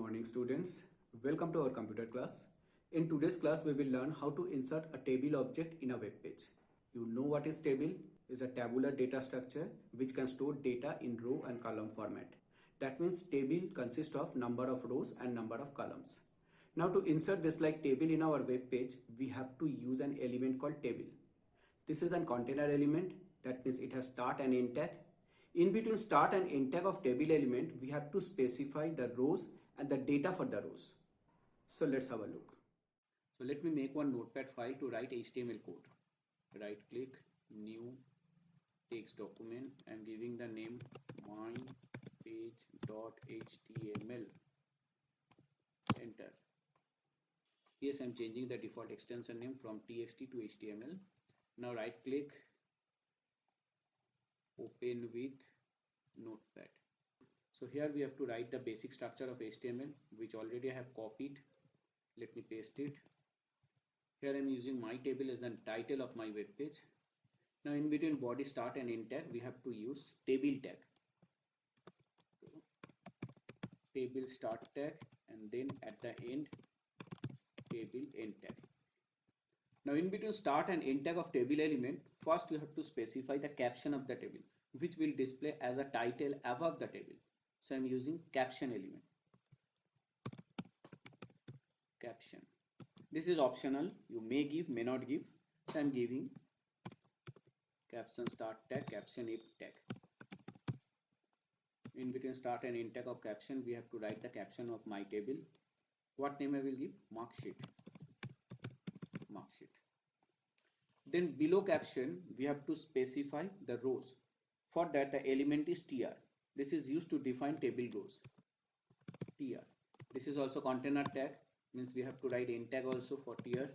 morning students. Welcome to our computer class. In today's class we will learn how to insert a table object in a web page. You know what is table? Is a tabular data structure which can store data in row and column format. That means table consists of number of rows and number of columns. Now to insert this like table in our web page, we have to use an element called table. This is a container element, that means it has start and end tag. In between start and end tag of table element, we have to specify the rows and the data for the rows. So let's have a look. So let me make one notepad file to write HTML code. Right click, new text document. I am giving the name mypage.html. Enter. Yes, I am changing the default extension name from txt to HTML. Now right click, open with notepad. So here we have to write the basic structure of HTML, which already I have copied. Let me paste it. Here I am using my table as the title of my web page. Now in between body start and end tag, we have to use table tag. So, table start tag, and then at the end table end tag. Now in between start and end tag of table element, first you have to specify the caption of the table, which will display as a title above the table. So I am using caption element. Caption. This is optional. You may give, may not give. So I am giving caption start tag, caption end tag. In between start and end tag of caption, we have to write the caption of my table. What name I will give? Marksheet. Marksheet. Then below caption, we have to specify the rows. For that, the element is tr. This is used to define table rows. Tr. This is also container tag, means we have to write end tag also for tr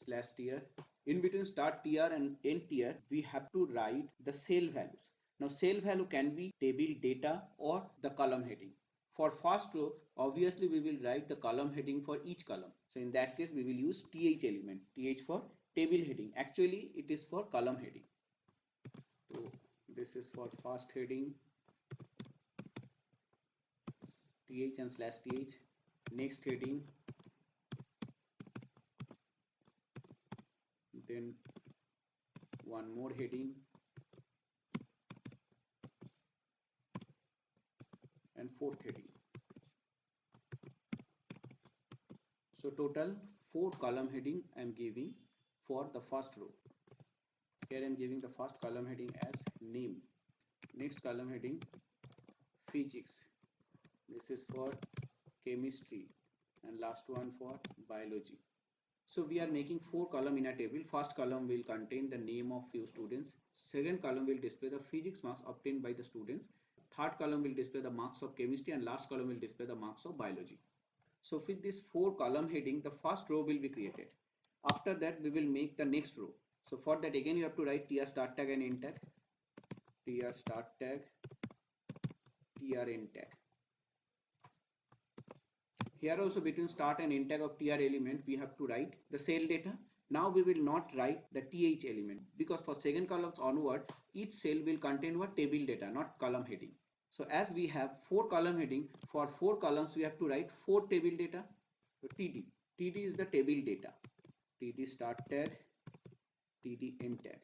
/ tr. In between start tr and end tr, we have to write the cell values. Now cell value can be table data or the column heading. For first row, obviously we will write the column heading for each column. So in that case, we will use th element. Th for table heading. Actually, it is for column heading. So this is for first heading, th and /th. Next heading, then one more heading, and fourth heading. So total 4 column heading I am giving for the first row. Here I am giving the first column heading as name. Next column heading, physics. This is for chemistry, and last one for biology. So we are making 4 columns in a table. First column will contain the name of few students. Second column will display the physics marks obtained by the students. Third column will display the marks of chemistry, and last column will display the marks of biology. So with this 4 column heading, the first row will be created. After that, we will make the next row. So for that, again you have to write tr start tag and end tag. Tr start tag, tr end tag. Here also between start and end tag of tr element, we have to write the cell data. Now we will not write the th element, because for second columns onward, each cell will contain what? Table data, not column heading. So as we have 4 column heading, for 4 columns we have to write 4 table data. So td is the table data. Td start tag, td end tag.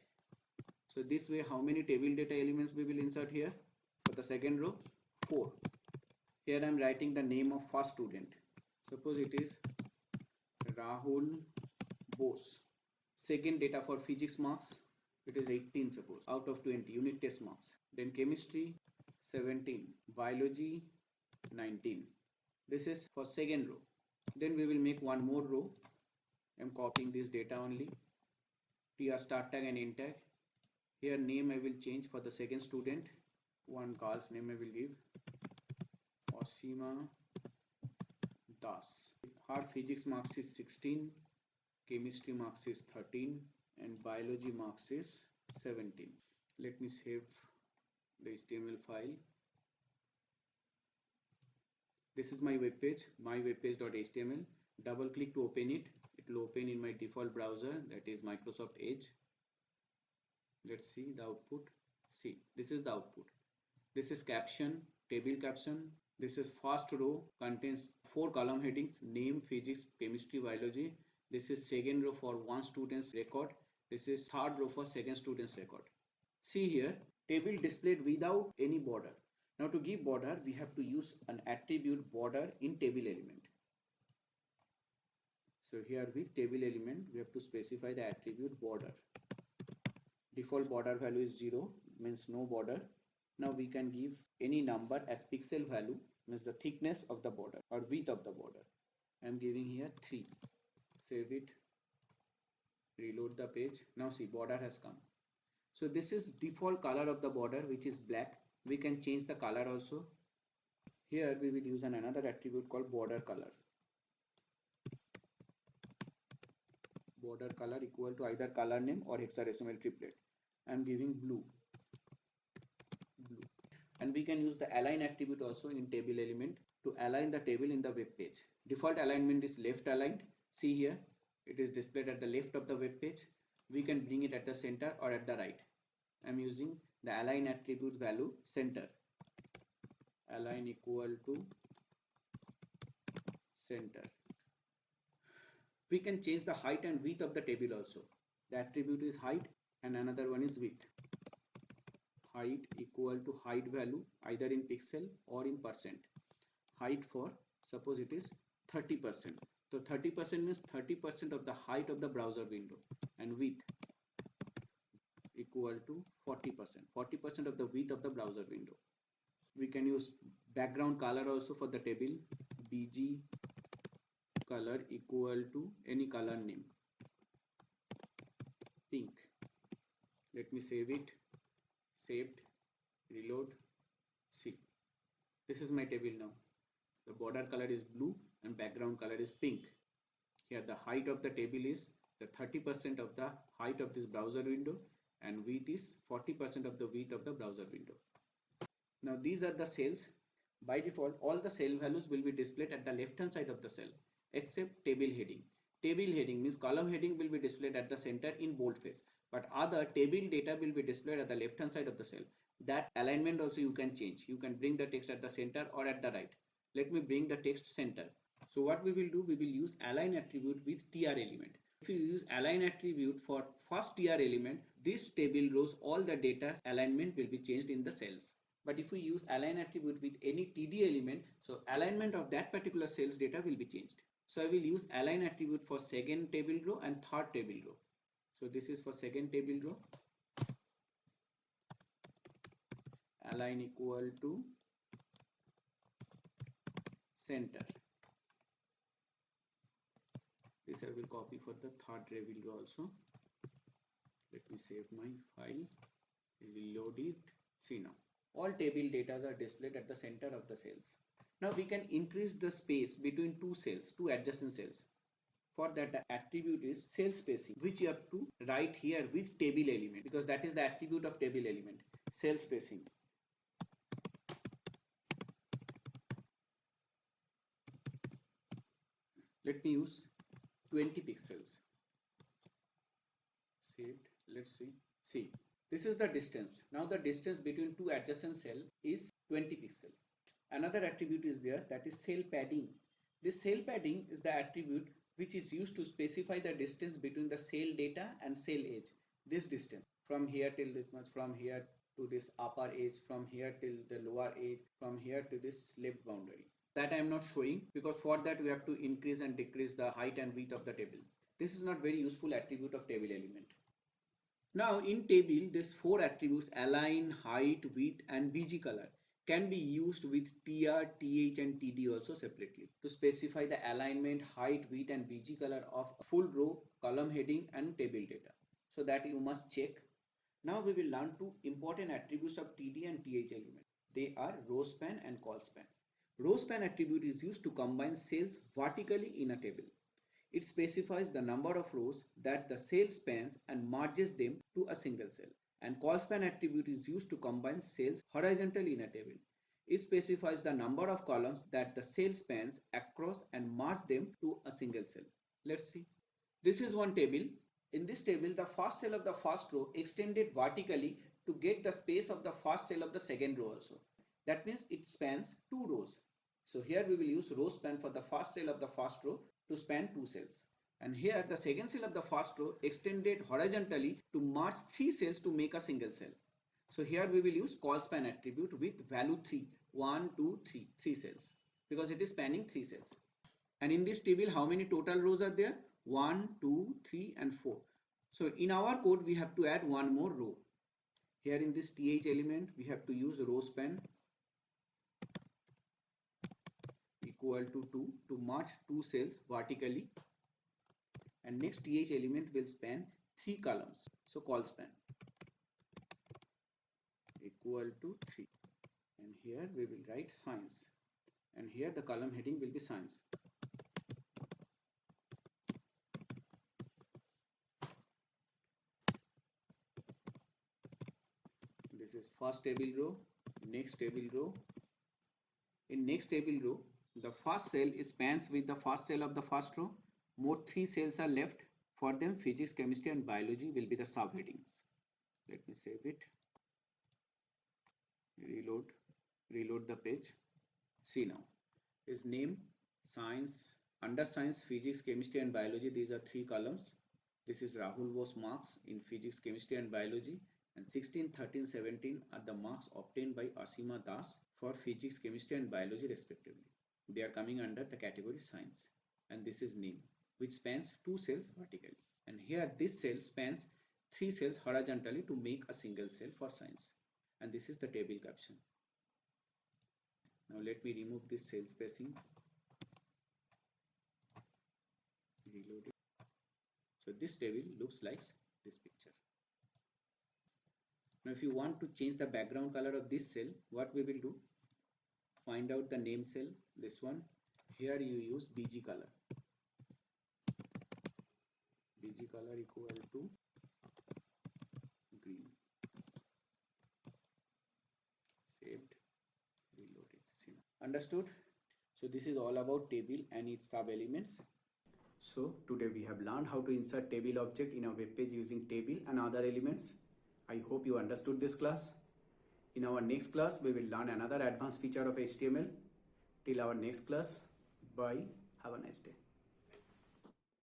So this way, how many table data elements we will insert here? For the second row, 4. Here I am writing the name of first student. Suppose it is Rahul Bose. Second data for physics marks, it is 18 suppose, out of 20 unit test marks. Then chemistry 17, biology 19. This is for second row. Then we will make one more row. I am copying this data only. Tr start tag and end tag. Here name I will change for the second student. One girl's name I will give Osima Das. Her physics marks is 16, chemistry marks is 13, and biology marks is 17. Let me save the HTML file. This is my web page, mywebpage.html. Double click to open it. It will open in my default browser, that is Microsoft Edge. Let's see the output. See, this is the output. This is caption, table caption. This is first row, contains four column headings: name, physics, chemistry, biology. This is second row for one student's record. This is third row for second student's record. See here, table displayed without any border. Now to give border, we have to use an attribute border in table element. So here with table element, we have to specify the attribute border. Default border value is 0, means no border. Now we can give any number as pixel value, means the thickness of the border or width of the border. I am giving here 3. Save it, reload the page. Now see, border has come. So this is default color of the border, which is black. We can change the color also. Here we will use another attribute called border color. Border color equal to either color name or hexadecimal triplet. I am giving blue. And we can use the align attribute also in table element to align the table in the web page. Default alignment is left aligned. See here, it is displayed at the left of the web page. We can bring it at the center or at the right. I am using the align attribute value center. Align equal to center. We can change the height and width of the table also. The attribute is height and another one is width. Height equal to height value either in pixel or in percent. Height for, suppose it is 30%. So 30% means 30% of the height of the browser window, and width equal to 40%. 40% of the width of the browser window. We can use background color also for the table. BG color equal to any color name. Pink. Let me save it. Saved. Reload. See. This is my table now. The border color is blue and background color is pink. Here the height of the table is the 30% of the height of this browser window, and width is 40% of the width of the browser window. Now these are the cells. By default, all the cell values will be displayed at the left hand side of the cell except table heading. Table heading means column heading will be displayed at the center in boldface, but other table data will be displayed at the left hand side of the cell. That alignment also you can change. You can bring the text at the center or at the right. Let me bring the text center. So what we will do, we will use align attribute with tr element. If you use align attribute for first tr element, this table rows all the data alignment will be changed in the cells. But if we use align attribute with any td element, so alignment of that particular cell's data will be changed. So I will use align attribute for second table row and third table row. So this is for second table row. Align equal to center. This I will copy for the third table row also. Let me save my file. Reload it. See now. All table data are displayed at the center of the cells. Now we can increase the space between two cells, two adjacent cells. For that, the attribute is cell spacing, which you have to write here with table element, because that is the attribute of table element. Cell spacing. Let me use 20 pixels. Saved. Let's see. See, this is the distance. Now the distance between two adjacent cells is 20 pixels. Another attribute is there, that is cell padding. This cell padding is the attribute which is used to specify the distance between the cell data and cell edge. This distance from here till this much, from here to this upper edge, from here till the lower edge, from here to this left boundary. That I am not showing, because for that we have to increase and decrease the height and width of the table. This is not very useful attribute of table element. Now in table, these four attributes, align, height, width and bg color, can be used with tr, th and td also separately to specify the alignment, height, width and bg color of full row, column heading and table data. So that you must check. Now we will learn two important attributes of td and th element. They are row span and col span. Row span attribute is used to combine cells vertically in a table. It specifies the number of rows that the cell spans and merges them to a single cell. And col span attribute is used to combine cells horizontally in a table. It specifies the number of columns that the cell spans across and merge them to a single cell. Let's see. This is one table. In this table, the first cell of the first row extended vertically to get the space of the first cell of the second row also. That means it spans two rows. So here we will use row span for the first cell of the first row to span two cells. And here the second cell of the first row extended horizontally to merge three cells to make a single cell. So here we will use call span attribute with value 3, 1, 2, 3, 3 cells, because it is spanning 3 cells. And in this table, how many total rows are there? 1, 2, 3 and 4. So in our code, we have to add one more row. Here in this th element, we have to use row span equal to 2 to merge two cells vertically, and next th element will span 3 columns. So call span equal to 3, and here we will write science, and here the column heading will be science. This is first table row, next table row. In next table row, the first cell spans with the first cell of the first row. More 3 cells are left. For them, physics, chemistry and biology will be the subheadings. Let me save it. Reload the page. See now. Is name, science, under science, physics, chemistry and biology. These are 3 columns. This is Rahul Bose marks in physics, chemistry and biology. And 16, 13, 17 are the marks obtained by Asima Das for physics, chemistry and biology respectively. They are coming under the category science. And this is name, which spans 2 cells vertically. And here this cell spans 3 cells horizontally to make a single cell for science. And this is the table caption. Now let me remove this cell spacing. Reload it. So this table looks like this picture. Now if you want to change the background color of this cell, what we will do? Find out the name cell, this one. Here you use BG color. BG color equal to green. Saved. Reloaded. Understood? So this is all about table and its sub elements. So today we have learned how to insert table object in a web page using table and other elements. I hope you understood this class. In our next class, we will learn another advanced feature of HTML. Till our next class, bye. Have a nice day.